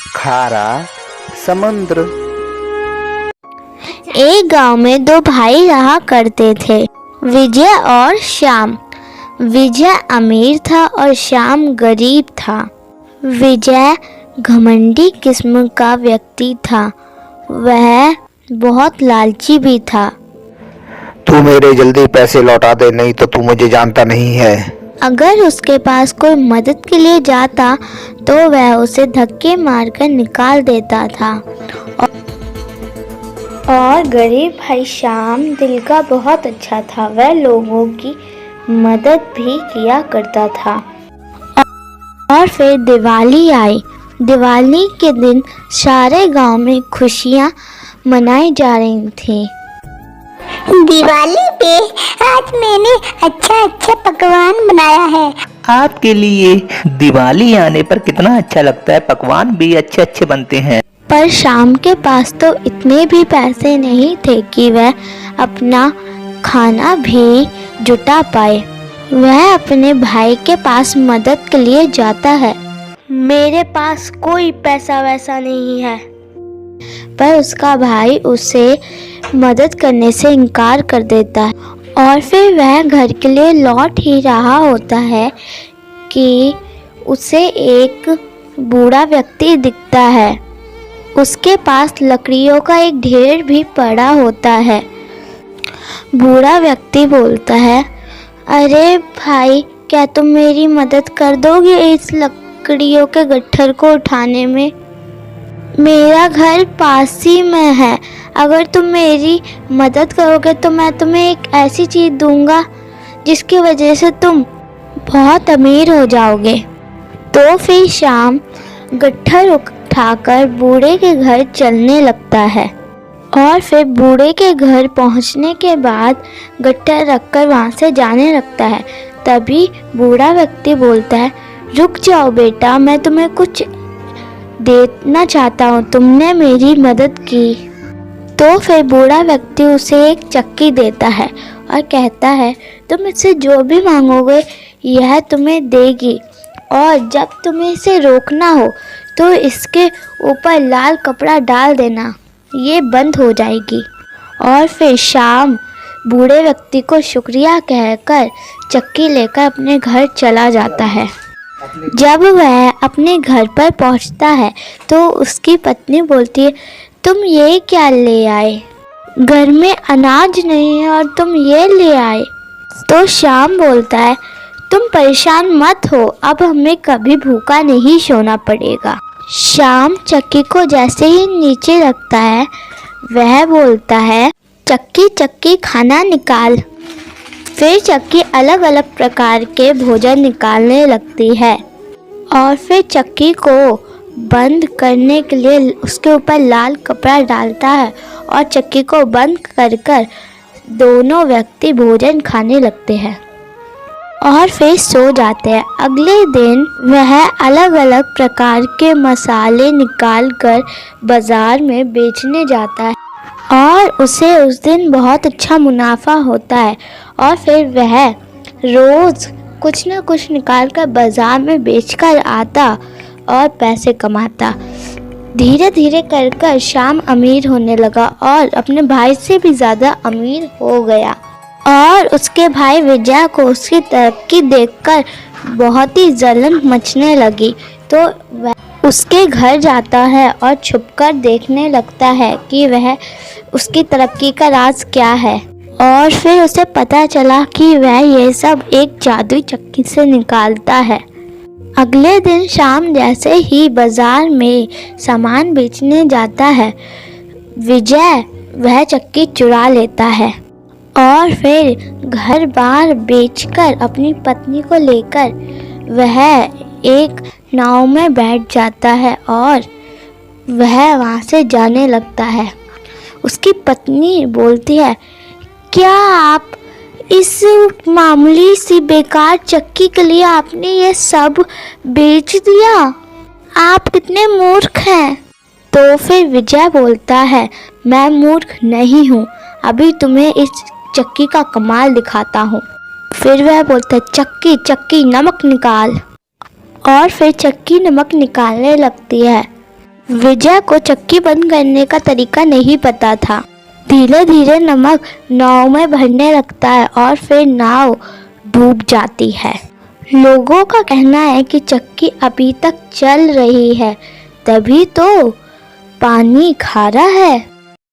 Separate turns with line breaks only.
खारा समुद्र।
एक गांव में दो भाई रहा करते थे, विजय और श्याम। विजय अमीर था और श्याम गरीब था। विजय घमंडी किस्म का व्यक्ति था, वह बहुत लालची भी था।
तू मेरे जल्दी पैसे लौटा दे, नहीं तो तू मुझे जानता नहीं है।
अगर उसके पास कोई मदद के लिए जाता तो वह उसे धक्के मारकर निकाल देता था। और गरीब भाई श्याम दिल का बहुत अच्छा था, वह लोगों की मदद भी किया करता था। और फिर दिवाली आई। दिवाली के दिन सारे गांव में खुशियां मनाई जा रही थीं।
दिवाली पे आज मैंने अच्छा पकवान बनाया है।
आपके लिए दिवाली आने पर कितना अच्छा लगता है, पकवान भी अच्छे अच्छे बनते हैं।
पर शाम के पास तो इतने भी पैसे नहीं थे कि वह अपना खाना भी जुटा पाए। वह अपने भाई के पास मदद के लिए जाता है। मेरे पास कोई पैसा वैसा नहीं है, पर उसका भाई उसे मदद करने से इनकार कर देता है। और फिर वह घर के लिए लौट ही रहा होता है कि उसे एक बूढ़ा व्यक्ति दिखता है। उसके पास लकड़ियों का एक ढेर भी पड़ा होता है। बूढ़ा व्यक्ति बोलता है, अरे भाई, क्या तुम मेरी मदद कर दोगे इस लकड़ियों के गट्ठर को उठाने में? मेरा घर पास ही में है। अगर तुम मेरी मदद करोगे तो मैं तुम्हें एक ऐसी चीज़ दूंगा जिसकी वजह से तुम बहुत अमीर हो जाओगे। तो फिर शाम गट्ठर उठाकर बूढ़े के घर चलने लगता है। और फिर बूढ़े के घर पहुंचने के बाद गट्ठर रखकर वहां से जाने लगता है। तभी बूढ़ा व्यक्ति बोलता है, रुक जाओ बेटा, मैं तुम्हें कुछ देना चाहता हूँ, तुमने मेरी मदद की। तो फिर बूढ़ा व्यक्ति उसे एक चक्की देता है और कहता है, तुम इससे जो भी मांगोगे यह तुम्हें देगी, और जब तुम्हें इसे रोकना हो तो इसके ऊपर लाल कपड़ा डाल देना, ये बंद हो जाएगी। और फिर शाम बूढ़े व्यक्ति को शुक्रिया कहकर चक्की लेकर अपने घर चला जाता है। जब वह अपने घर पर पहुंचता है तो उसकी पत्नी बोलती है, तुम ये क्या ले आए? घर में अनाज नहीं है और तुम ये ले आए। तो श्याम बोलता है, तुम परेशान मत हो, अब हमें कभी भूखा नहीं सोना पड़ेगा। श्याम चक्की को जैसे ही नीचे रखता है वह बोलता है, चक्की चक्की खाना निकाल। फिर चक्की अलग अलग प्रकार के भोजन निकालने लगती है। और फिर चक्की को बंद करने के लिए उसके ऊपर लाल कपड़ा डालता है और चक्की को बंद कर दोनों व्यक्ति भोजन खाने लगते हैं और फिर सो जाते हैं। अगले दिन वह अलग अलग प्रकार के मसाले निकाल कर बाजार में बेचने जाता है और उसे उस दिन बहुत अच्छा मुनाफा होता है। और फिर वह रोज़ कुछ न कुछ निकाल कर बाजार में बेचकर आता और पैसे कमाता। धीरे धीरे कर श्याम अमीर होने लगा और अपने भाई से भी ज़्यादा अमीर हो गया। और उसके भाई विजय को उसकी तरक्की देखकर बहुत ही जलन मचने लगी, तो वह उसके घर जाता है और छुपकर देखने लगता है कि वह उसकी तरक्की का राज क्या है। और फिर उसे पता चला कि वह ये सब एक जादुई चक्की से निकालता है। अगले दिन शाम जैसे ही बाजार में सामान बेचने जाता है, विजय वह चक्की चुरा लेता है और फिर घर बार बेचकर अपनी पत्नी को लेकर वह एक नाव में बैठ जाता है और वह वहाँ से जाने लगता है। उसकी पत्नी बोलती है, क्या आप इस मामूली सी बेकार चक्की के लिए आपने ये सब बेच दिया? आप कितने मूर्ख हैं। तो फिर विजय बोलता है, मैं मूर्ख नहीं हूँ, अभी तुम्हें इस चक्की का कमाल दिखाता हूँ। फिर वह बोलता है, चक्की चक्की नमक निकाल। और फिर चक्की नमक निकालने लगती है। विजय को चक्की बंद करने का तरीका नहीं पता था। धीरे धीरे नमक नाव में भरने लगता है और फिर नाव डूब जाती है। लोगों का कहना है कि चक्की अभी तक चल रही है, तभी तो पानी खारा है।